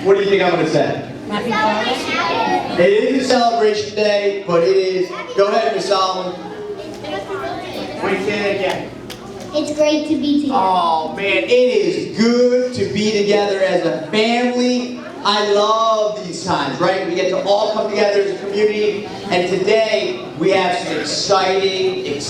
What do you think I'm going to say? It is a celebration day, but it is. Go ahead, Miss Solomon. Wait, say it again. It's great to be together. Oh man, it is good to be together as a family. I love these times, right? We get to all come together as a community, and today we have some exciting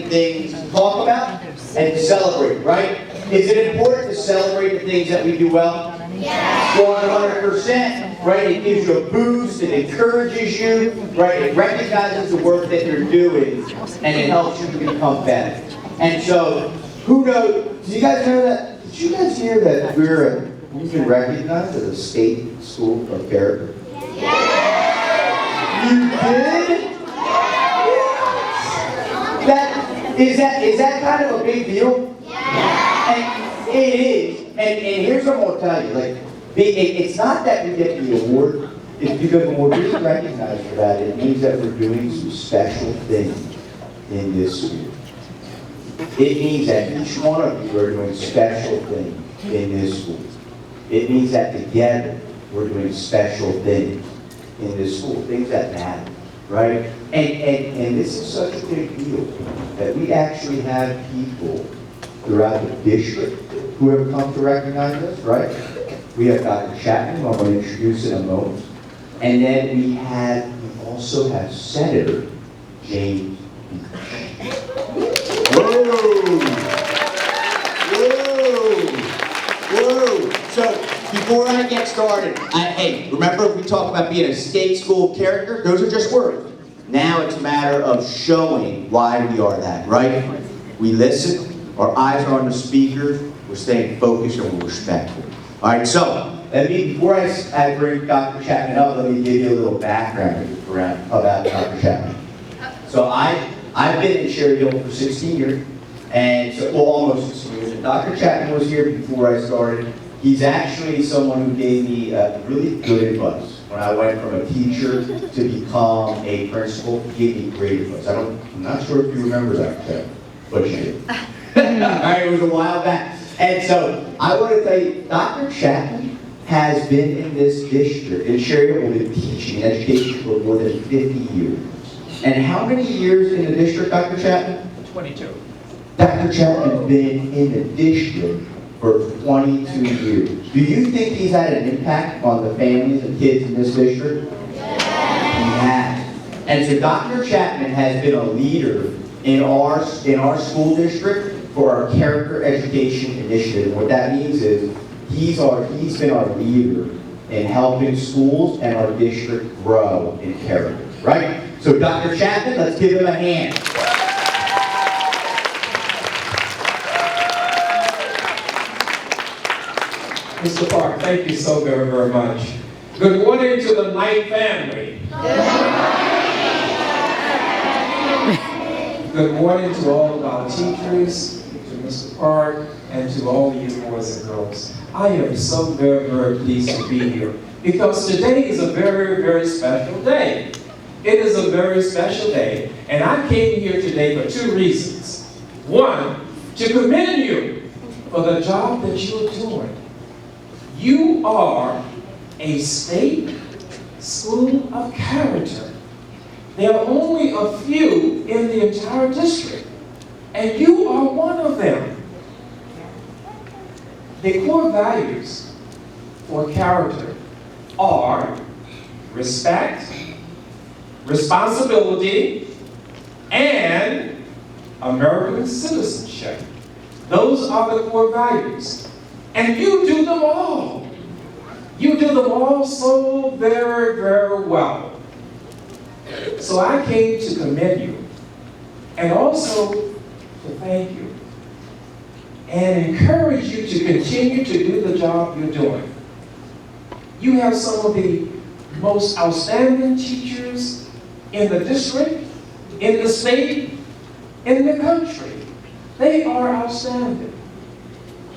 things to talk about and to celebrate, right? Is it important to celebrate the things that we do well? Yes. 100%, right? It gives you a boost, it encourages you, right? It recognizes the work that you're doing, and it helps you to become better. And so, who knows? Did you guys know that? Did you guys hear that we've been recognized as a state school of character? Yes. You did? Yes. Is that kind of a big deal? Yes. And it is. And here's what I'm going to tell you. Like, it's not that we get the award. It's because when we're being recognized for that, it means that we're doing some special things in this school. It means that each one of you are doing special things in this school. It means that together we're doing special things in this school, things that matter, right? And this is such a big deal that we actually have people throughout the district who have come to recognize us, right? We have Dr. Chapman, who I'm going to introduce in a moment. And then we also have Senator James. Whoa! So, before I get started, hey, remember we talked about being a state school character? Those are just words. Now it's a matter of showing why we are that, right? We listen, our eyes are on the speakers, we're staying focused, and we're respectful. All right, so, before I bring Dr. Chapman up, let me give you a little background about Dr. Chapman. So I've been in Cherry Hill for 16 years, and so, well, almost 16 years. And Dr. Chapman was here before I started. He's actually someone who gave me really good advice. When I went from a teacher to become a principal, he gave me great advice. I'm not sure if you remember Dr. Chapman, but you do. All right, it was a while back. And so I want to tell you, Dr. Chapman has been in this district, in Cherry Hill, been teaching education for more than 50 years. And how many years in the district, Dr. Chapman? 22. Dr. Chapman's been in the district for 22 years. Do you think he's had an impact on the families and kids in this district? Yes. He has. And so Dr. Chapman has been a leader in our school district for our character education initiative. And what that means is he's been our leader in helping schools and our district grow in character, right? So Dr. Chapman, let's give him a hand. Mr. Park, thank you so very, very much. Good morning to the Knight family. Good morning to all of our teachers, to Mr. Park, and to all of you boys and girls. I am so very, very pleased to be here because today is a very, very special day. It is a very special day, and I came here today for two reasons. One, to commend you for the job that you're doing. You are a state school of character. There are only a few in the entire district, and you are one of them. The core values for character are respect, responsibility, and American citizenship. Those are the core values. And you do them all. You do them all so very, very well. So I came to commend you and also to thank you and encourage you to continue to do the job you're doing. You have some of the most outstanding teachers in the district, in the state, in the country. They are outstanding.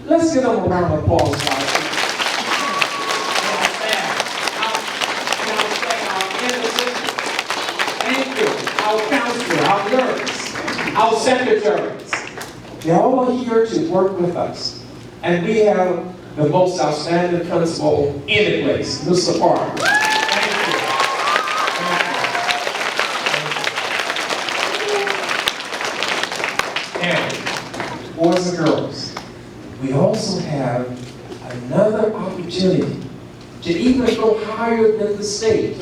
Let's give them a round of applause. Thank you. Our counselor, our nurse, our secretaries. They're all here to work with us. And we have the most outstanding principal in the place, Mr. Park. Thank you. And boys and girls, we also have another opportunity to even go higher than the state.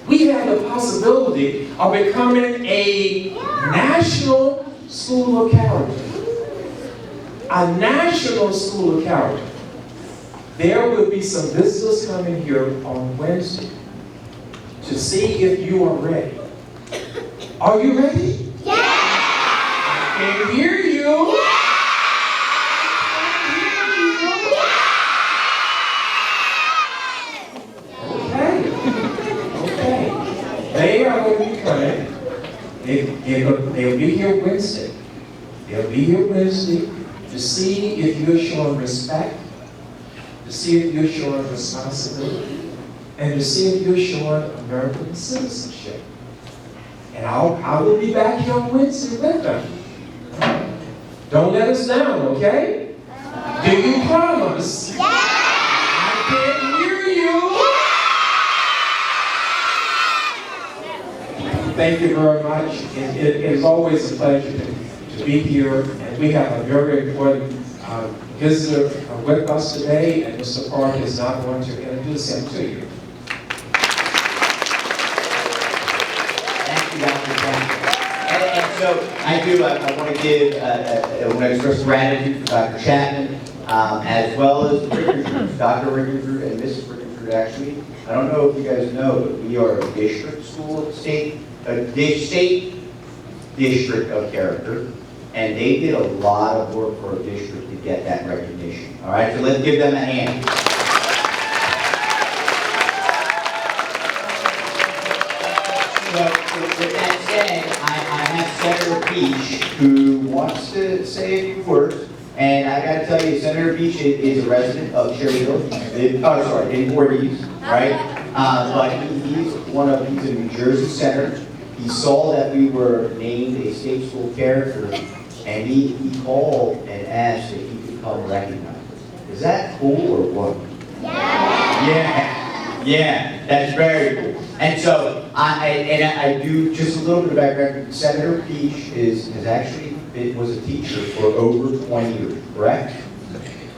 We have the possibility of becoming a national school of character. A national school of character. There will be some visitors coming here on Wednesday to see if you are ready. Are you ready? Yeah! I can hear you. They are going to be coming. They'll be here Wednesday. They'll be here Wednesday to see if you're showing respect, to see if you're showing responsibility, and to see if you're showing American citizenship. And I will be back here on Wednesday with them. Don't let us down, okay? Do you promise? Yeah! I can't hear you. Thank you very much. It is always a pleasure to be here. And we have a very important visitor with us today, and Mr. Park is now going to introduce him to you. Thank you, Dr. Chapman. And so I want to give, I want to express gratitude for Dr. Chapman, as well as the Rickersrud, Dr. Rickersrud and Mrs. Rickersrud, actually. I don't know if you guys know, but we are a district school, state district of character, and they did a lot of work for a district to get that recognition. All right, so let's give them a hand. So with that said, I have Senator Beach who wants to say a few words, and I got to tell you, Senator Beach is a resident of Cherryville. In Voorhees, right? But he's a New Jersey senator. He saw that we were named a state school character, and he called and asked if he could come recognize us. Is that cool or what? Yeah, that's very cool. And so I do just a little bit of background. Senator Peach was a teacher for over 20 years, correct?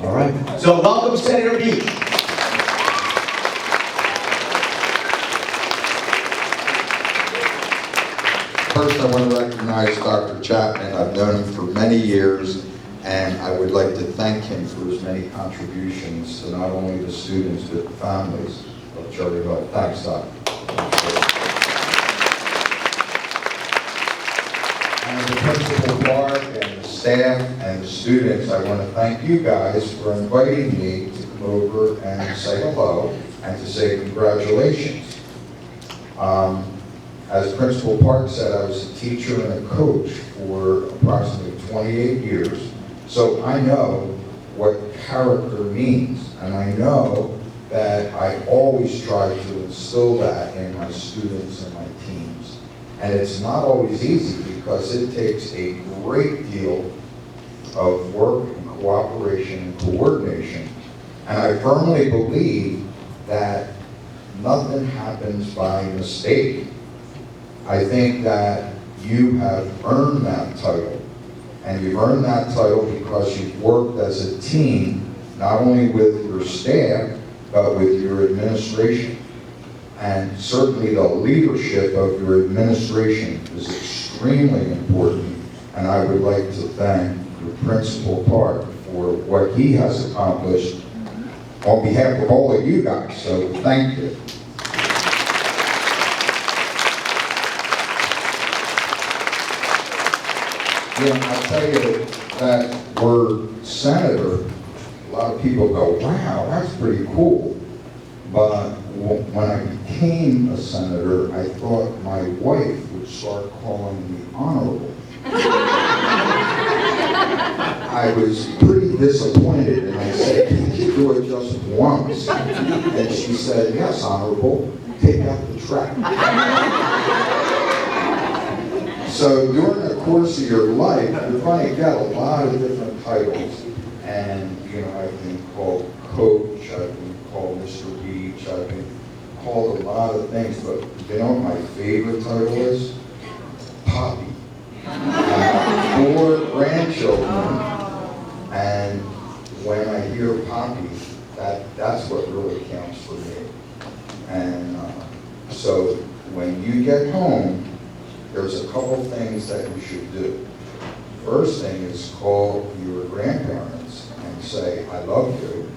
All right. So welcome, Senator Peach. First, I want to recognize Dr. Chapman. I've known him for many years, and I would like to thank him for his many contributions to not only the students, but the families of Cherryville. Thanks, Doc. And the principal Park and the staff and the students, I want to thank you guys for inviting me to come over and say hello and to say congratulations. As Principal Park said, I was a teacher and a coach for approximately 28 years. So I know what character means. And I know that I always try to instill that in my students and my teams. And it's not always easy because it takes a great deal of work and cooperation and coordination. And I firmly believe that nothing happens by mistake. I think that you have earned that title, and you've earned that title because you've worked as a team, not only with your staff, but with your administration. And certainly the leadership of your administration is extremely important, and I would like to thank your Principal Park for what he has accomplished on behalf of all of you guys, so thank you. Yeah, I'll tell you that word senator, a lot of people go, wow, that's pretty cool. But when I became a senator, I thought my wife would start calling me honorable. I was pretty disappointed, and I said, can't you do it just once? And she said, yes, honorable, take out the trash. So during the course of your life, you're going to get a lot of different titles. And And, I've been called Coach, I've been called Mr. Beach, I've been called a lot of things, but what my favorite title is? Poppy. I have 4 grandchildren, and when I hear Poppy, that's what really counts for me. And so when you get home, there's a couple things that you should do. First thing is call your grandparents and say, I love you.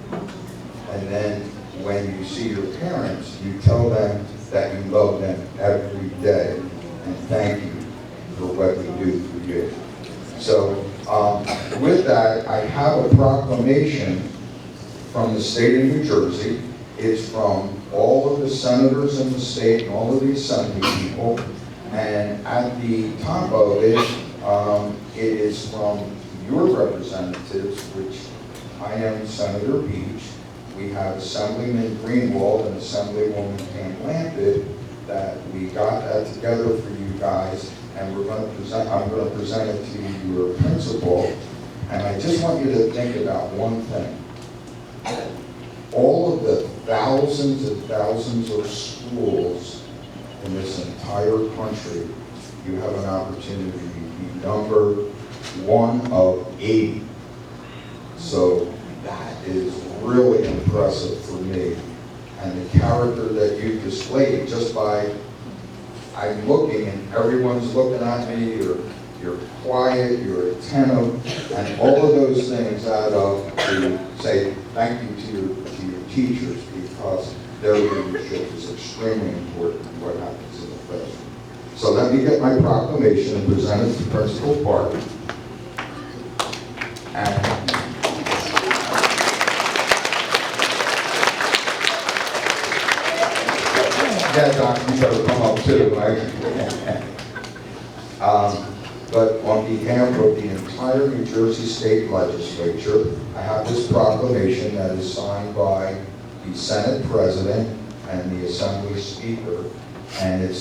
And then when you see your parents, you tell them that you love them every day and thank you for what we do for you. So with that, I have a proclamation from the state of New Jersey. It's from all of the senators in the state and all of the assembly people. And at the top of it, it is from your representatives, which I am Senator Beach. We have Assemblyman Greenwald and Assemblywoman Pam Lampett, that we got that together for you guys, and I'm going to present it to your principal. And I just want you to think about one thing. All of the thousands and thousands of schools in this entire country, you have an opportunity to be number 1 of 80. So that is really impressive for me. And the character that you've displayed, just by, I'm looking and everyone's looking at me, you're quiet, you're attentive, and all of those things add up to say thank you to your teachers, because their leadership is extremely important in what happens in the classroom. So let me get my proclamation and present it to Principal Park. And yeah, Doc, you better come up too, right? But on behalf of the entire New Jersey State Legislature, I have this proclamation that is signed by the Senate President and the Assembly Speaker, and it's